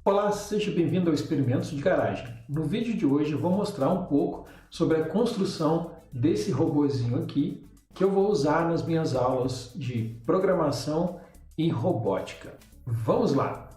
Olá, seja bem-vindo ao Experimentos de Garagem. No vídeo de hoje eu vou mostrar um pouco sobre a construção desse robozinho aqui que eu vou usar nas minhas aulas de programação e robótica. Vamos lá!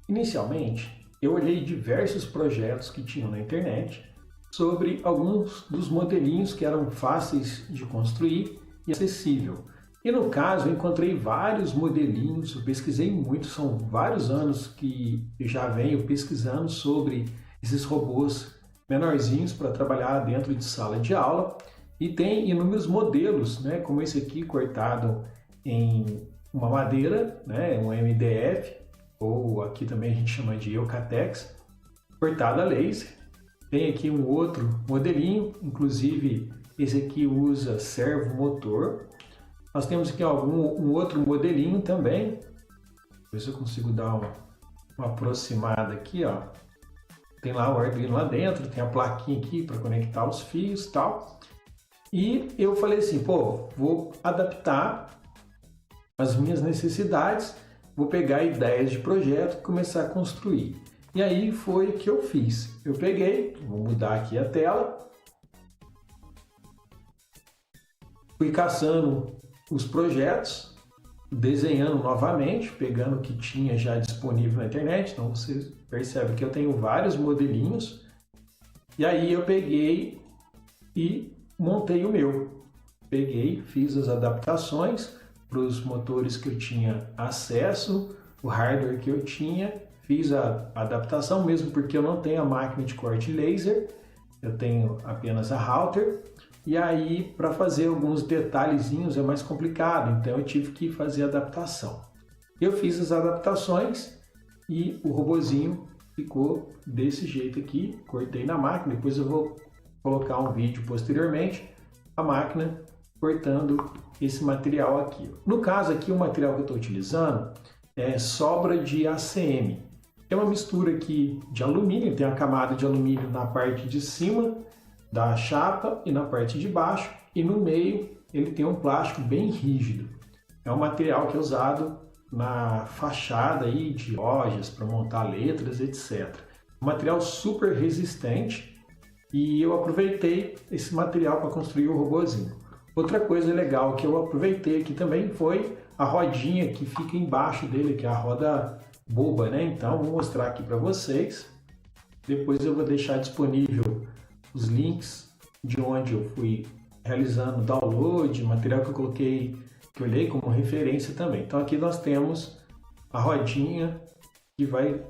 Inicialmente, eu olhei diversos projetos que tinham na internet sobre alguns dos modelinhos que eram fáceis de construir e acessível. E no caso, eu encontrei vários modelinhos, eu pesquisei muito, são vários anos que eu já venho pesquisando sobre esses robôs menorzinhos para trabalhar dentro de sala de aula. E tem inúmeros modelos, né, como esse aqui cortado em uma madeira, né, um MDF, ou aqui também a gente chama de Eucatex, cortado a laser. Tem aqui um outro modelinho, inclusive esse aqui usa servo motor. Nós temos aqui um outro modelinho também. Ver se eu consigo dar uma aproximada aqui, ó. Tem lá o Arduino lá dentro, tem a plaquinha aqui para conectar os fios e tal. E eu falei assim, pô, vou adaptar as minhas necessidades, vou pegar ideias de projeto e começar a construir. E aí foi o que eu fiz. Eu peguei, vou mudar aqui a tela, fui caçando os projetos, desenhando novamente, pegando o que tinha já disponível na internet. Então você percebe que eu tenho vários modelinhos. E aí eu peguei e montei o meu. Peguei, fiz as adaptações para os motores que eu tinha acesso, o hardware que eu tinha. Fiz a adaptação mesmo porque eu não tenho a máquina de corte laser, eu tenho apenas a router. E aí, para fazer alguns detalhezinhos é mais complicado, então eu tive que fazer a adaptação. Eu fiz as adaptações e o robozinho ficou desse jeito aqui. Cortei na máquina, depois eu vou colocar um vídeo posteriormente, a máquina cortando esse material aqui. No caso aqui, o material que eu estou utilizando é sobra de ACM. É uma mistura aqui de alumínio, tem a camada de alumínio na parte de cima da chapa e na parte de baixo, e no meio ele tem um plástico bem rígido. É um material que é usado na fachada aí de lojas para montar letras, etc. Um material super resistente e eu aproveitei esse material para construir o robozinho. Outra coisa legal que eu aproveitei aqui também foi a rodinha que fica embaixo dele, que é a roda boba, né? Então vou mostrar aqui para vocês. Depois eu vou deixar disponível os links de onde eu fui realizando download, material que eu coloquei, que eu olhei como referência também. Então aqui nós temos a rodinha que vai,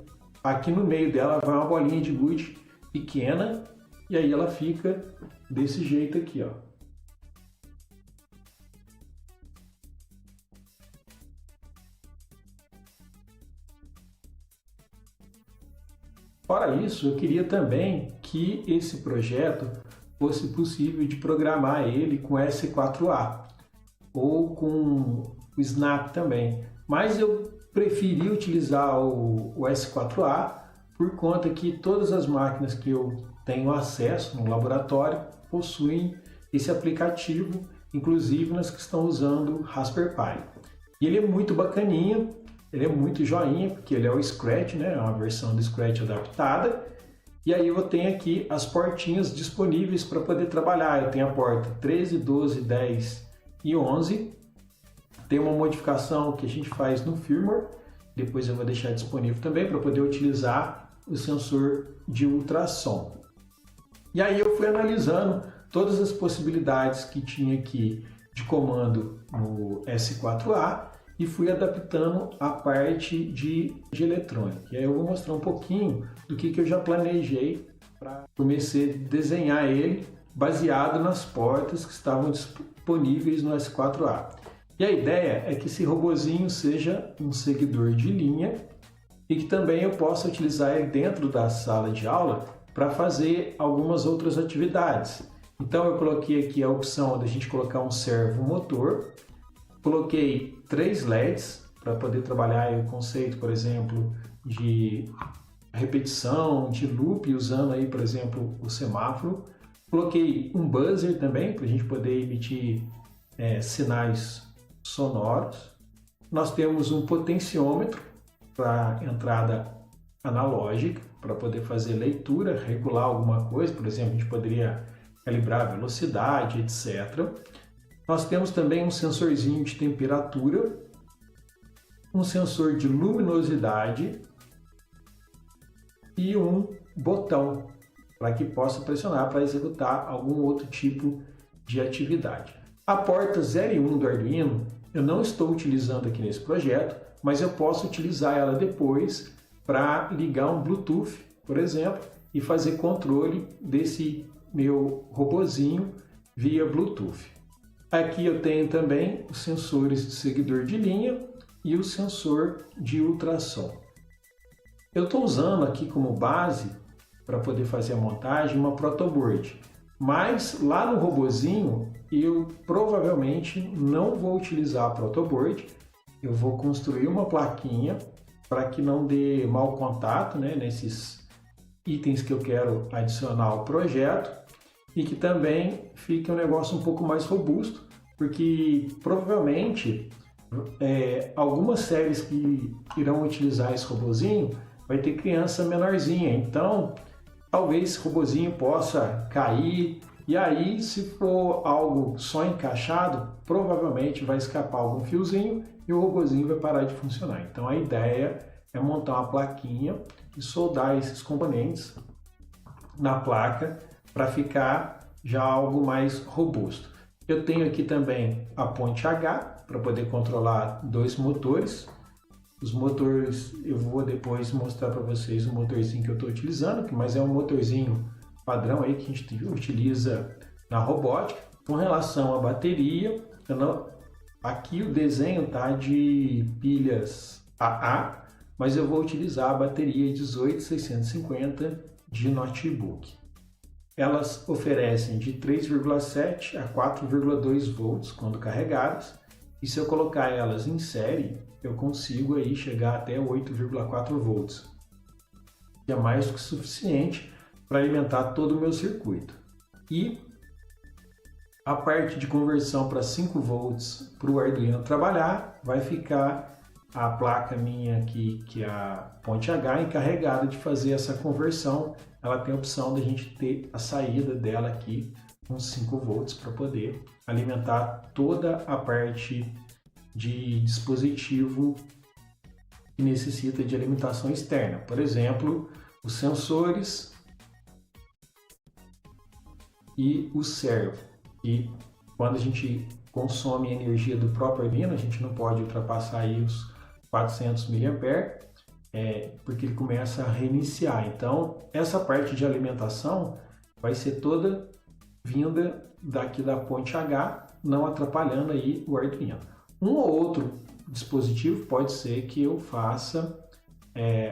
aqui no meio dela vai uma bolinha de gude pequena e aí ela fica desse jeito aqui, ó. Fora isso, eu queria também que esse projeto fosse possível de programar ele com S4A ou com o Snap também. Mas eu preferi utilizar o S4A por conta que todas as máquinas que eu tenho acesso no laboratório possuem esse aplicativo, inclusive nas que estão usando Raspberry Pi. E ele é muito bacaninha. Ele é muito joinha, porque ele é o Scratch, né? É uma versão do Scratch adaptada. E aí eu tenho aqui as portinhas disponíveis para poder trabalhar. Eu tenho a porta 13, 12, 10 e 11. Tem uma modificação que a gente faz no firmware. Depois eu vou deixar disponível também para poder utilizar o sensor de ultrassom. E aí eu fui analisando todas as possibilidades que tinha aqui de comando no S4A. E fui adaptando a parte de eletrônica. E aí eu vou mostrar um pouquinho do que eu já planejei para comecei a desenhar ele baseado nas portas que estavam disponíveis no S4A. E a ideia é que esse robozinho seja um seguidor de linha e que também eu possa utilizar ele dentro da sala de aula para fazer algumas outras atividades. Então eu coloquei aqui a opção de a gente colocar um servo motor. Coloquei 3 LEDs para poder trabalhar o conceito, por exemplo, de repetição, de loop, usando aí, por exemplo, o semáforo. Coloquei um buzzer também, para a gente poder emitir sinais sonoros. Nós temos um potenciômetro para entrada analógica, para poder fazer leitura, regular alguma coisa, por exemplo, a gente poderia calibrar a velocidade, etc. Nós temos também um sensorzinho de temperatura, um sensor de luminosidade e um botão para que possa pressionar para executar algum outro tipo de atividade. A porta 0 e 1 do Arduino eu não estou utilizando aqui nesse projeto, mas eu posso utilizar ela depois para ligar um Bluetooth, por exemplo, e fazer controle desse meu robozinho via Bluetooth. Aqui eu tenho também os sensores de seguidor de linha e o sensor de ultrassom. Eu estou usando aqui como base, para poder fazer a montagem, uma protoboard. Mas lá no robozinho eu provavelmente não vou utilizar a protoboard, eu vou construir uma plaquinha para que não dê mau contato, né, nesses itens que eu quero adicionar ao projeto e que também fique um negócio um pouco mais robusto, porque provavelmente algumas séries que irão utilizar esse robozinho vai ter criança menorzinha, então talvez esse robozinho possa cair, e aí se for algo só encaixado, provavelmente vai escapar algum fiozinho e o robozinho vai parar de funcionar. Então a ideia é montar uma plaquinha e soldar esses componentes na placa para ficar já algo mais robusto. Eu tenho aqui também a ponte H para poder controlar 2 motores. Os motores eu vou depois mostrar para vocês o motorzinho que eu estou utilizando, mas é um motorzinho padrão aí que a gente utiliza na robótica. Com relação à bateria, aqui o desenho tá de pilhas AA, mas eu vou utilizar a bateria 18650 de notebook. Elas oferecem de 3,7 a 4,2 volts quando carregadas, e se eu colocar elas em série, eu consigo aí chegar até 8,4 volts, que é mais do que suficiente para alimentar todo o meu circuito. E a parte de conversão para 5 volts para o Arduino trabalhar, vai ficar a placa minha aqui, que é a ponte H, encarregada de fazer essa conversão. Ela tem a opção de a gente ter a saída dela aqui com 5 volts para poder alimentar toda a parte de dispositivo que necessita de alimentação externa. Por exemplo, os sensores e o servo. E quando a gente consome a energia do próprio Arduino, a gente não pode ultrapassar aí os 400 mAh, porque ele começa a reiniciar. Então, essa parte de alimentação vai ser toda vinda daqui da ponte H, não atrapalhando aí o Arduino. Um ou outro dispositivo pode ser que eu faça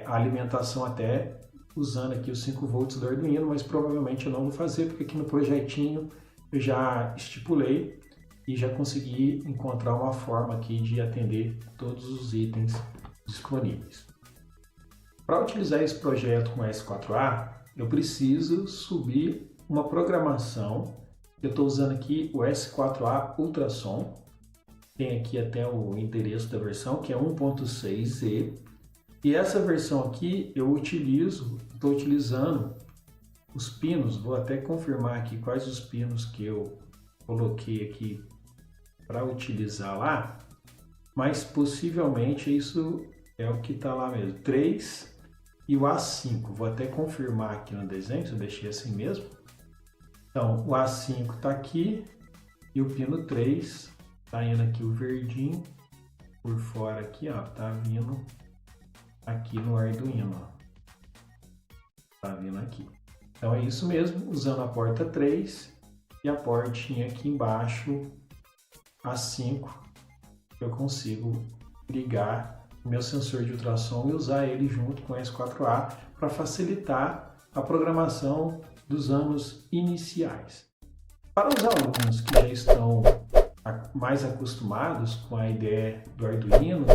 a alimentação até usando aqui os 5 volts do Arduino, mas provavelmente eu não vou fazer, porque aqui no projetinho eu já estipulei e já consegui encontrar uma forma aqui de atender todos os itens disponíveis. Para utilizar esse projeto com S4A, eu preciso subir uma programação. Eu estou usando aqui o S4A Ultrassom. Tem aqui até o endereço da versão, que é 1.6e. E essa versão aqui eu estou utilizando os pinos. Vou até confirmar aqui quais os pinos que eu coloquei aqui para utilizar lá. Mas possivelmente isso é o que está lá mesmo. 3 e o A5. Vou até confirmar aqui no desenho, se eu deixei assim mesmo. Então, o A5 está aqui e o pino 3 está indo aqui o verdinho por fora aqui, ó, tá vindo aqui no Arduino, ó. Tá vindo aqui. Então é isso mesmo, usando a porta 3 e a portinha aqui embaixo, A5, eu consigo ligar o meu sensor de ultrassom e usar ele junto com o S4A para facilitar a programação dos anos iniciais. Para os alunos que já estão mais acostumados com a ideia do Arduino,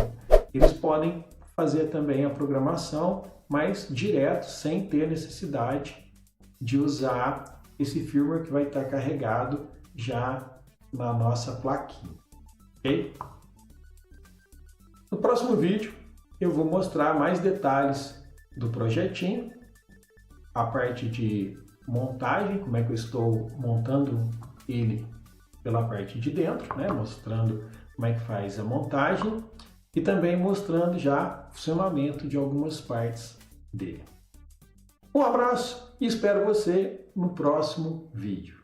eles podem fazer também a programação, mas direto, sem ter necessidade de usar esse firmware que vai estar carregado já na nossa plaquinha, ok? No próximo vídeo eu vou mostrar mais detalhes do projetinho, a parte de montagem, como é que eu estou montando ele pela parte de dentro, né? Mostrando como é que faz a montagem e também mostrando já o funcionamento de algumas partes dele. Um abraço e espero você no próximo vídeo.